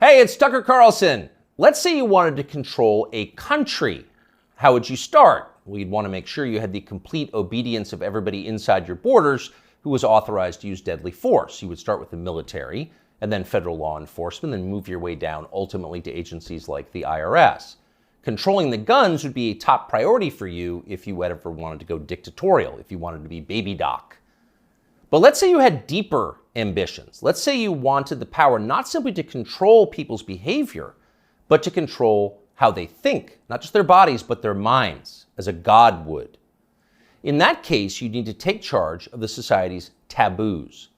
Hey, it's Tucker Carlson. Let's say you wanted to control a country. How would you start? Well, you'd want to make sure you had the complete obedience of everybody inside your borders who was authorized to use deadly force. You would start with the military and then federal law enforcement, then move your way down ultimately to agencies like the IRS. Controlling the guns would be a top priority for you if you ever wanted to go dictatorial, if you wanted to be baby doc. But let's say you had deeper ambitions. Let's say you wanted the power not simply to control people's behavior, but to control how they think, not just their bodies, but their minds, as a god would. In that case, you need to take charge of the society's taboos.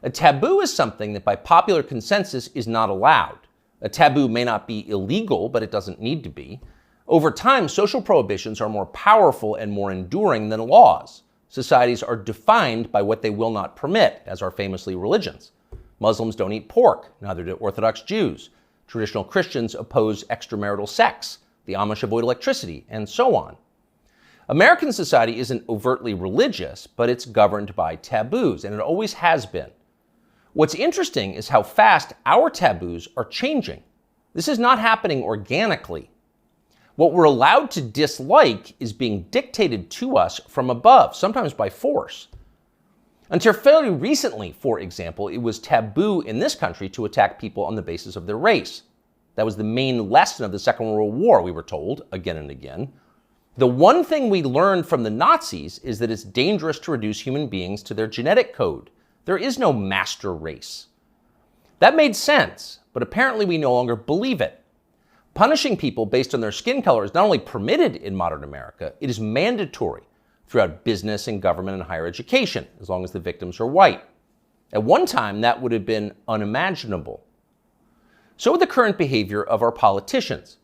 A taboo is something that by popular consensus is not allowed. A taboo may not be illegal, but it doesn't need to be. Over time, social prohibitions are more powerful and more enduring than laws. Societies are defined by what they will not permit, as are famously religions. Muslims don't eat pork, neither do Orthodox Jews. Traditional Christians oppose extramarital sex. The Amish avoid electricity, and so on. American society isn't overtly religious, but it's governed by taboos, and it always has been. What's interesting is how fast our taboos are changing. This is not happening organically. What we're allowed to dislike is being dictated to us from above, sometimes by force. Until fairly recently, for example, it was taboo in this country to attack people on the basis of their race. That was the main lesson of the Second World War, we were told again and again. The one thing we learned from the Nazis is that it's dangerous to reduce human beings to their genetic code. There is no master race. That made sense, but apparently we no longer believe it. Punishing people based on their skin color is not only permitted in modern America, it is mandatory throughout business and government and higher education, as long as the victims are white. At one time, that would have been unimaginable. So with the current behavior of our politicians.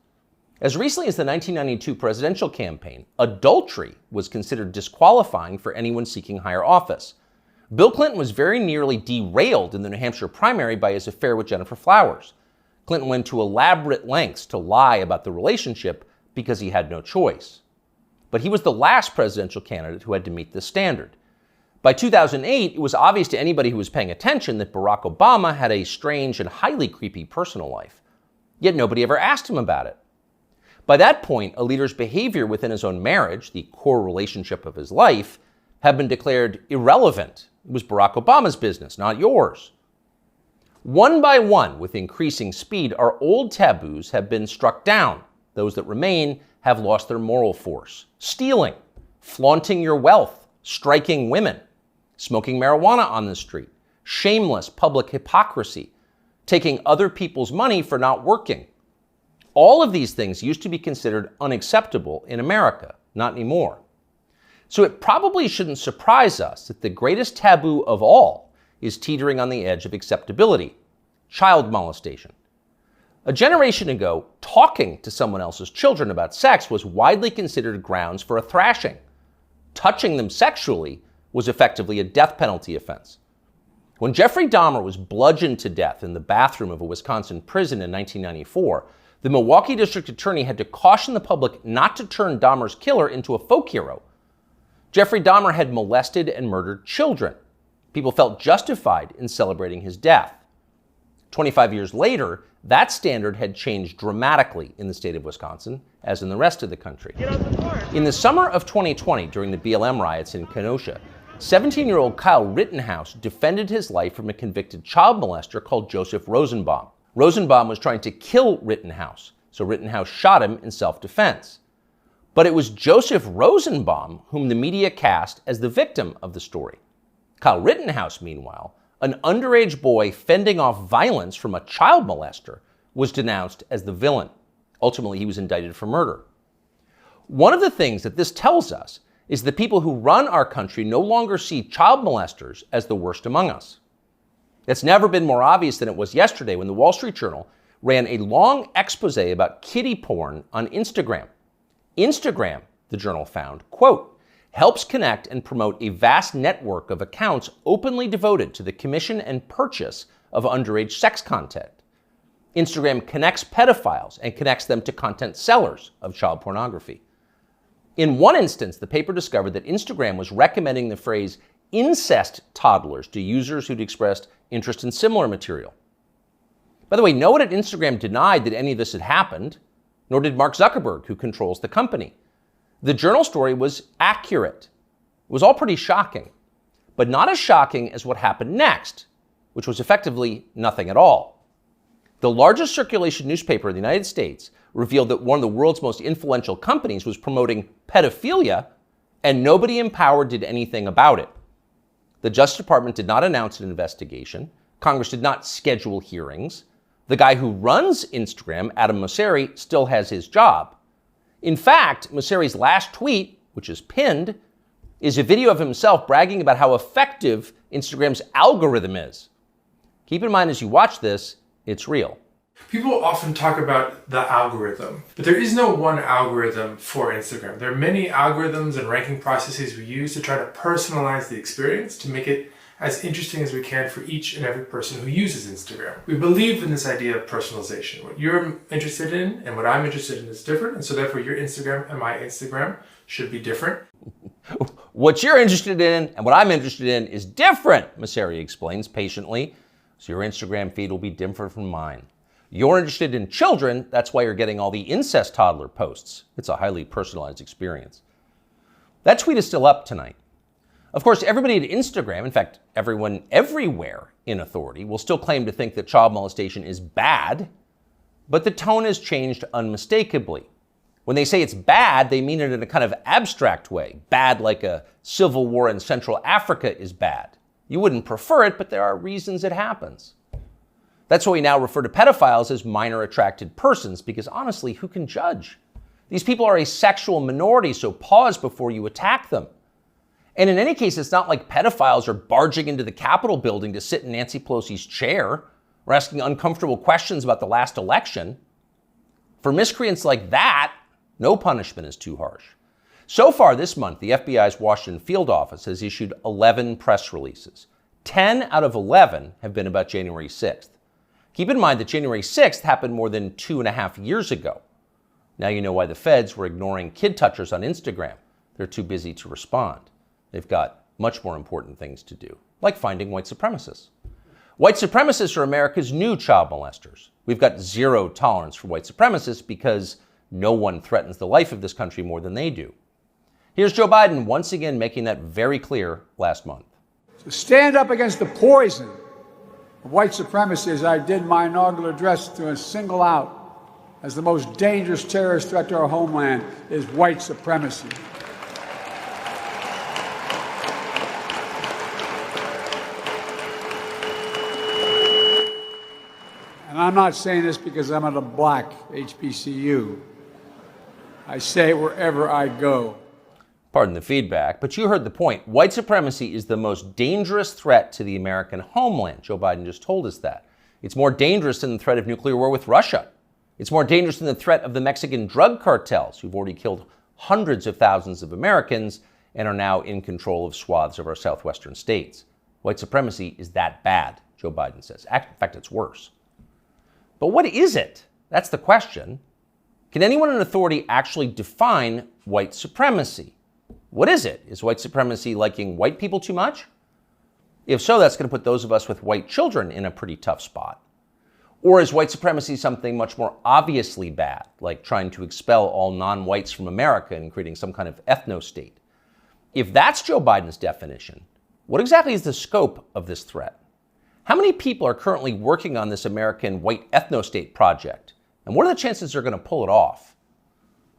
As recently as the 1992 presidential campaign, adultery was considered disqualifying for anyone seeking higher office. Bill Clinton was very nearly derailed in the New Hampshire primary by his affair with Jennifer Flowers. Clinton went to elaborate lengths to lie about the relationship because he had no choice. But he was the last presidential candidate who had to meet this standard. By 2008, it was obvious to anybody who was paying attention that Barack Obama had a strange and highly creepy personal life. Yet nobody ever asked him about it. By that point, a leader's behavior within his own marriage, the core relationship of his life, had been declared irrelevant. It was Barack Obama's business, not yours. One by one, with increasing speed, our old taboos have been struck down. Those that remain have lost their moral force. Stealing, flaunting your wealth, striking women, smoking marijuana on the street, shameless public hypocrisy, taking other people's money for not working. All of these things used to be considered unacceptable in America, not anymore. So it probably shouldn't surprise us that the greatest taboo of all is teetering on the edge of acceptability: child molestation. A generation ago, talking to someone else's children about sex was widely considered grounds for a thrashing. Touching them sexually was effectively a death penalty offense. When Jeffrey Dahmer was bludgeoned to death in the bathroom of a Wisconsin prison in 1994, the Milwaukee District Attorney had to caution the public not to turn Dahmer's killer into a folk hero. Jeffrey Dahmer had molested and murdered children. People felt justified in celebrating his death. 25 years later, that standard had changed dramatically in the state of Wisconsin, as in the rest of the country. In the summer of 2020, during the BLM riots in Kenosha, 17-year-old Kyle Rittenhouse defended his life from a convicted child molester called Joseph Rosenbaum. Rosenbaum was trying to kill Rittenhouse, so Rittenhouse shot him in self-defense. But it was Joseph Rosenbaum whom the media cast as the victim of the story. Kyle Rittenhouse, meanwhile, an underage boy fending off violence from a child molester, was denounced as the villain. Ultimately, he was indicted for murder. One of the things that this tells us is the people who run our country no longer see child molesters as the worst among us. It's never been more obvious than it was yesterday when the Wall Street Journal ran a long expose about kiddie porn on Instagram. Instagram, the journal found, quote, helps connect and promote a vast network of accounts openly devoted to the commission and purchase of underage sex content. Instagram connects pedophiles and connects them to content sellers of child pornography. In one instance, the paper discovered that Instagram was recommending the phrase incest toddlers to users who'd expressed interest in similar material. By the way, no one at Instagram denied that any of this had happened, nor did Mark Zuckerberg, who controls the company. The Journal story was accurate. It was all pretty shocking, but not as shocking as what happened next, which was effectively nothing at all. The largest circulation newspaper in the United States revealed that one of the world's most influential companies was promoting pedophilia, and nobody in power did anything about it. The Justice Department did not announce an investigation. Congress did not schedule hearings. The guy who runs Instagram, Adam Mosseri, still has his job. In fact, Mosseri's last tweet, which is pinned, is a video of himself bragging about how effective Instagram's algorithm is. Keep in mind as you watch this, it's real. People often talk about the algorithm, but there is no one algorithm for Instagram. There are many algorithms and ranking processes we use to try to personalize the experience to make it as interesting as we can for each and every person who uses Instagram. We believe in this idea of personalization. What you're interested in and what I'm interested in is different, and so therefore your Instagram and my Instagram should be different. What you're interested in and what I'm interested in is different, Mosseri explains patiently. So your Instagram feed will be different from mine. You're interested in children, that's why you're getting all the incest toddler posts. It's a highly personalized experience. That tweet is still up tonight. Of course, everybody at Instagram, in fact, everyone everywhere in authority, will still claim to think that child molestation is bad, but the tone has changed unmistakably. When they say it's bad, they mean it in a kind of abstract way. Bad like a civil war in Central Africa is bad. You wouldn't prefer it, but there are reasons it happens. That's why we now refer to pedophiles as minor attracted persons, because honestly, who can judge? These people are a sexual minority, so pause before you attack them. And in any case, it's not like pedophiles are barging into the Capitol building to sit in Nancy Pelosi's chair or asking uncomfortable questions about the last election. For miscreants like that, no punishment is too harsh. So far this month, the FBI's Washington field office has issued 11 press releases. 10 out of 11 have been about January 6th. Keep in mind that January 6th happened more than 2.5 years ago. Now you know why the feds were ignoring kid touchers on Instagram. They're too busy to respond. They've got much more important things to do, like finding white supremacists. White supremacists are America's new child molesters. We've got zero tolerance for white supremacists because no one threatens the life of this country more than they do. Here's Joe Biden once again making that very clear last month. To stand up against the poison of white supremacy, as I did my inaugural address, to single out as the most dangerous terrorist threat to our homeland is white supremacy. And I'm not saying this because I'm at a black HBCU. I say it wherever I go. Pardon the feedback, but you heard the point. White supremacy is the most dangerous threat to the American homeland. Joe Biden just told us that. It's more dangerous than the threat of nuclear war with Russia. It's more dangerous than the threat of the Mexican drug cartels, who've already killed hundreds of thousands of Americans and are now in control of swaths of our southwestern states. White supremacy is that bad, Joe Biden says. In fact, it's worse. But what is it? That's the question. Can anyone in authority actually define white supremacy? What is it? Is white supremacy liking white people too much? If so, that's going to put those of us with white children in a pretty tough spot. Or is white supremacy something much more obviously bad, like trying to expel all non-whites from America and creating some kind of ethno-state? If that's Joe Biden's definition, what exactly is the scope of this threat? How many people are currently working on this American white ethno-state project? And what are the chances they're going to pull it off?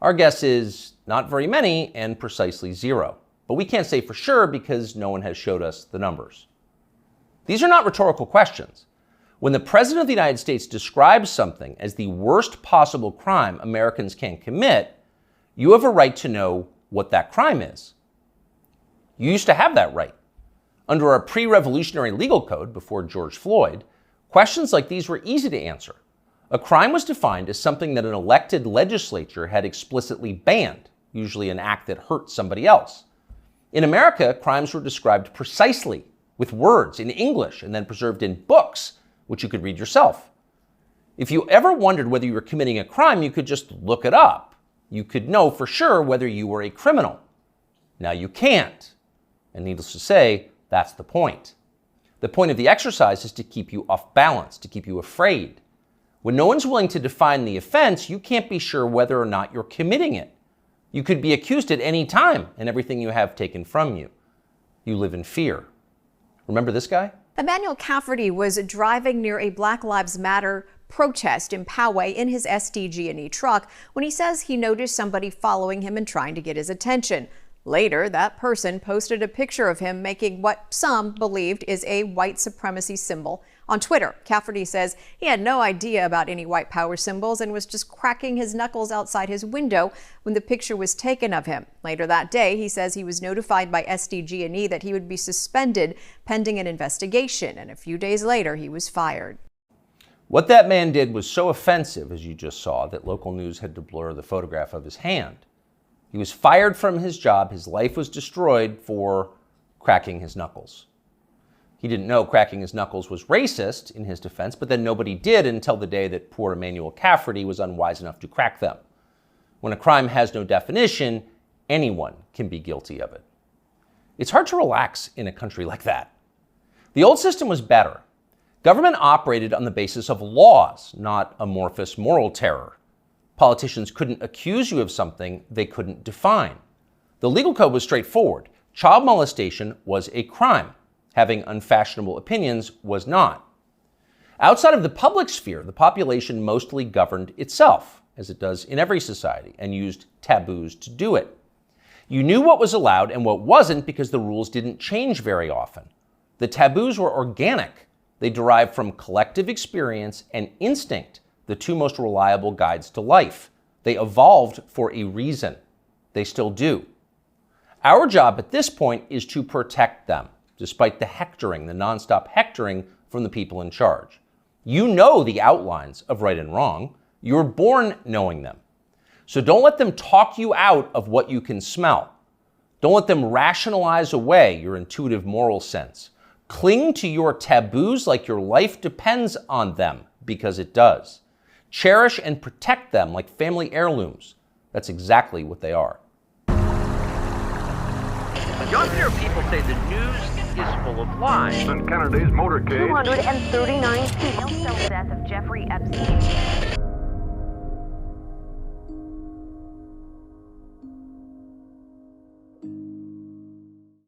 Our guess is not very many and precisely zero. But we can't say for sure because no one has showed us the numbers. These are not rhetorical questions. When the President of the United States describes something as the worst possible crime Americans can commit, you have a right to know what that crime is. You used to have that right. Under our pre-revolutionary legal code before George Floyd, questions like these were easy to answer. A crime was defined as something that an elected legislature had explicitly banned, usually an act that hurt somebody else. In America, crimes were described precisely with words in English and then preserved in books, which you could read yourself. If you ever wondered whether you were committing a crime, you could just look it up. You could know for sure whether you were a criminal. Now you can't. And needless to say, that's the point. The point of the exercise is to keep you off balance, to keep you afraid. When no one's willing to define the offense, you can't be sure whether or not you're committing it. You could be accused at any time and everything you have taken from you. You live in fear. Remember this guy? Emmanuel Cafferty was driving near a Black Lives Matter protest in Poway in his SDG&E truck when he says he noticed somebody following him and trying to get his attention. Later, that person posted a picture of him making what some believed is a white supremacy symbol on Twitter. Cafferty says he had no idea about any white power symbols and was just cracking his knuckles outside his window when the picture was taken of him. Later that day, he says he was notified by SDG&E that he would be suspended pending an investigation, and a few days later, he was fired. What that man did was so offensive, as you just saw, that local news had to blur the photograph of his hand. He was fired from his job. His life was destroyed for cracking his knuckles. He didn't know cracking his knuckles was racist, in his defense, but then nobody did until the day that poor Emmanuel Cafferty was unwise enough to crack them. When a crime has no definition, anyone can be guilty of it. It's hard to relax in a country like that. The old system was better. Government operated on the basis of laws, not amorphous moral terror. Politicians couldn't accuse you of something they couldn't define. The legal code was straightforward. Child molestation was a crime. Having unfashionable opinions was not. Outside of the public sphere, the population mostly governed itself, as it does in every society, and used taboos to do it. You knew what was allowed and what wasn't because the rules didn't change very often. The taboos were organic. They derived from collective experience and instinct, the two most reliable guides to life. They evolved for a reason. They still do. Our job at this point is to protect them, despite the hectoring, the nonstop hectoring from the people in charge. You know the outlines of right and wrong. You were born knowing them. So don't let them talk you out of what you can smell. Don't let them rationalize away your intuitive moral sense. Cling to your taboos like your life depends on them, because it does. Cherish and protect them like family heirlooms. That's exactly what they are. You often hear people say the news is full of lies. Kennedy's motorcade. 239 people. The death of Jeffrey Epstein.